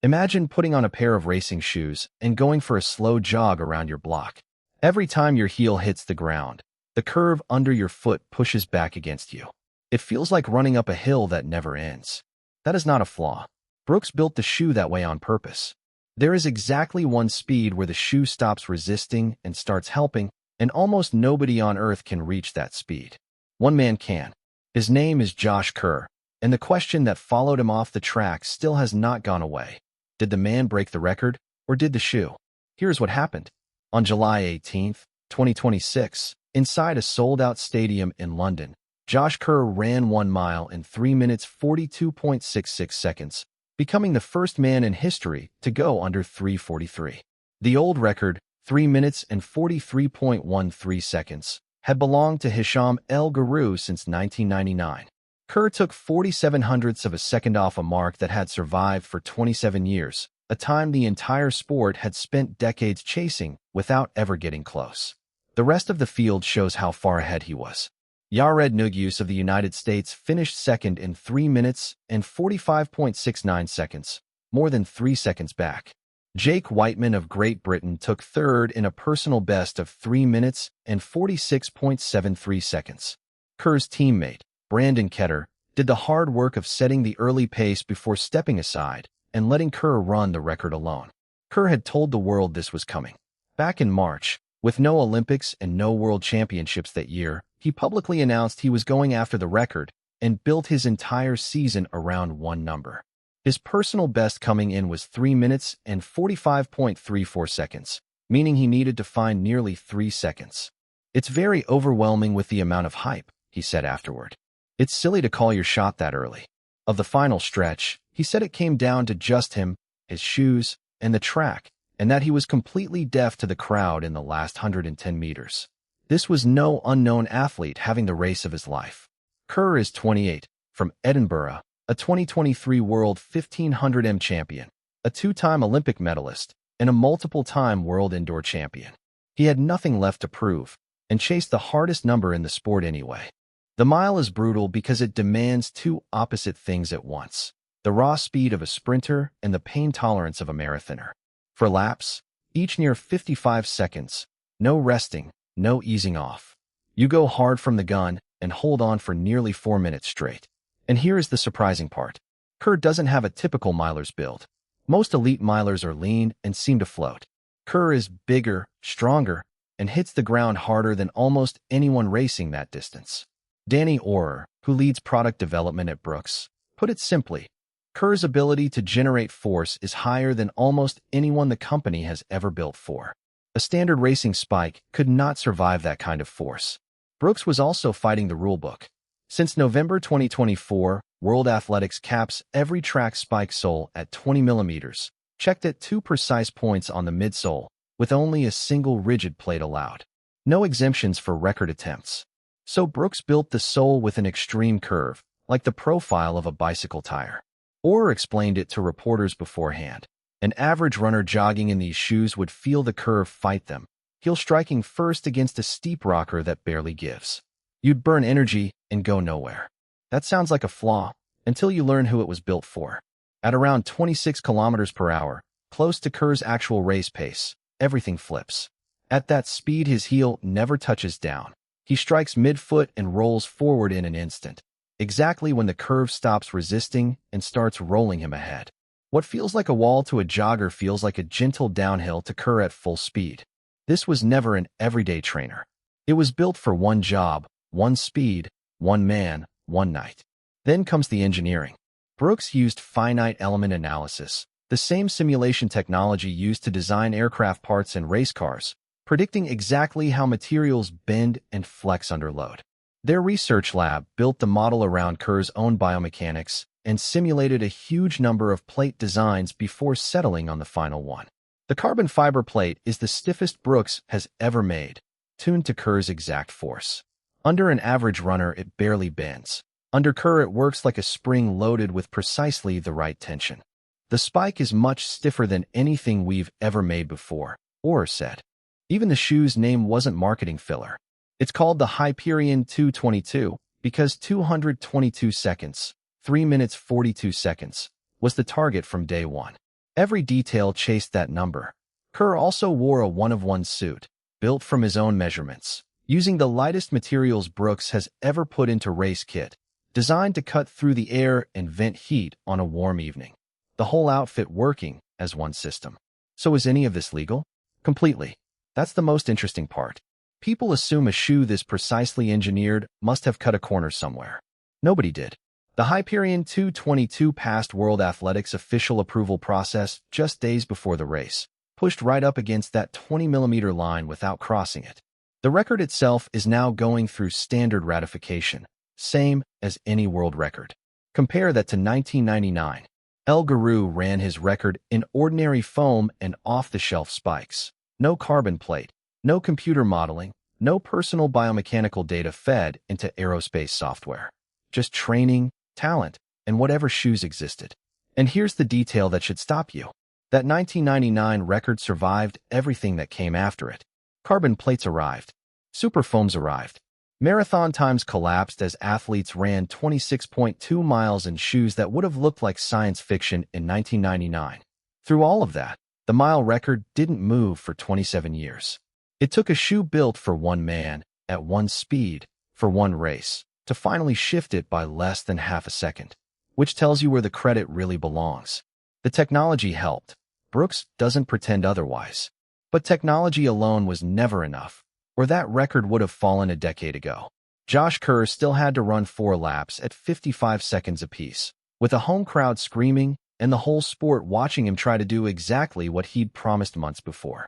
Imagine putting on a pair of racing shoes and going for a slow jog around your block. Every time your heel hits the ground, the curve under your foot pushes back against you. It feels like running up a hill that never ends. That is not a flaw. Brooks built the shoe that way on purpose. There is exactly one speed where the shoe stops resisting and starts helping, and almost nobody on earth can reach that speed. One man can. His name is Josh Kerr, and the question that followed him off the track still has not gone away. Did the man break the record, or did the shoe? Here's what happened. On July 18, 2026, inside a sold-out stadium in London, Josh Kerr ran 1 mile in 3 minutes 42.66 seconds, becoming the first man in history to go under 3:43. The old record, 3 minutes and 43.13 seconds, had belonged to Hicham El Guerrouj since 1999. Kerr took 47/100ths of a second off a mark that had survived for 27 years, a time the entire sport had spent decades chasing without ever getting close. The rest of the field shows how far ahead he was. Yared Nuguse of the United States finished second in 3 minutes and 45.69 seconds, more than 3 seconds back. Jake Heyward of Great Britain took third in a personal best of 3 minutes and 46.73 seconds. Kerr's teammate, Kerr, did the hard work of setting the early pace before stepping aside and letting Kerr run the record alone. Kerr had told the world this was coming. Back in March, with no Olympics and no World Championships that year, he publicly announced he was going after the record and built his entire season around one number. His personal best coming in was 3 minutes and 45.34 seconds, meaning he needed to find nearly 3 seconds. "It's very overwhelming with the amount of hype," he said afterward. "It's silly to call your shot that early." Of the final stretch, he said it came down to just him, his shoes, and the track, and that he was completely deaf to the crowd in the last 110 meters. This was no unknown athlete having the race of his life. Kerr is 28, from Edinburgh, a 2023 World 1500m champion, a 2-time Olympic medalist, and a multiple-time World Indoor champion. He had nothing left to prove, and chased the hardest number in the sport anyway. The mile is brutal because it demands two opposite things at once: the raw speed of a sprinter and the pain tolerance of a marathoner. For laps, each near 55 seconds, no resting, no easing off. You go hard from the gun and hold on for nearly 4 minutes straight. And here is the surprising part. Kerr doesn't have a typical miler's build. Most elite milers are lean and seem to float. Kerr is bigger, stronger, and hits the ground harder than almost anyone racing that distance. Danny Orr, who leads product development at Brooks, put it simply: Kerr's ability to generate force is higher than almost anyone the company has ever built for. A standard racing spike could not survive that kind of force. Brooks was also fighting the rulebook. Since November 2024, World Athletics caps every track spike sole at 20 millimeters, checked at 2 precise points on the midsole, with only a single rigid plate allowed. No exemptions for record attempts. So Brooks built the sole with an extreme curve, like the profile of a bicycle tire. Orr explained it to reporters beforehand. An average runner jogging in these shoes would feel the curve fight them, heel striking first against a steep rocker that barely gives. You'd burn energy and go nowhere. That sounds like a flaw, until you learn who it was built for. At around 26 kilometers per hour, close to Kerr's actual race pace, everything flips. At that speed, his heel never touches down. He strikes midfoot and rolls forward in an instant, exactly when the curve stops resisting and starts rolling him ahead. What feels like a wall to a jogger feels like a gentle downhill to Kerr at full speed. This was never an everyday trainer. It was built for one job, one speed, one man, one night. Then comes the engineering. Brooks used finite element analysis, the same simulation technology used to design aircraft parts and race cars, predicting exactly how materials bend and flex under load. Their research lab built the model around Kerr's own biomechanics and simulated a huge number of plate designs before settling on the final one. The carbon fiber plate is the stiffest Brooks has ever made, tuned to Kerr's exact force. Under an average runner, it barely bends. Under Kerr, it works like a spring loaded with precisely the right tension. The spike is much stiffer than anything we've ever made before, Orr said. Even the shoe's name wasn't marketing filler. It's called the Hyperion 222 because 222 seconds, 3 minutes 42 seconds, was the target from day one. Every detail chased that number. Kerr also wore a one-of-one suit, built from his own measurements, using the lightest materials Brooks has ever put into race kit, designed to cut through the air and vent heat on a warm evening. The whole outfit working as one system. So is any of this legal? Completely. That's the most interesting part. People assume a shoe this precisely engineered must have cut a corner somewhere. Nobody did. The Hyperion 222 passed World Athletics official approval process just days before the race, pushed right up against that 20mm line without crossing it. The record itself is now going through standard ratification, same as any world record. Compare that to 1999. El Guerrouj ran his record in ordinary foam and off-the-shelf spikes. No carbon plate, no computer modeling, no personal biomechanical data fed into aerospace software. Just training, talent, and whatever shoes existed. And here's the detail that should stop you. That 1999 record survived everything that came after it. Carbon plates arrived. Super foams arrived. Marathon times collapsed as athletes ran 26.2 miles in shoes that would have looked like science fiction in 1999. Through all of that, the mile record didn't move for 27 years. It took a shoe built for one man, at one speed, for one race, to finally shift it by less than half a second, which tells you where the credit really belongs. The technology helped. Brooks doesn't pretend otherwise. But technology alone was never enough, or that record would have fallen a decade ago. Josh Kerr still had to run 4 laps at 55 seconds apiece, with a home crowd screaming and the whole sport watching him try to do exactly what he'd promised months before.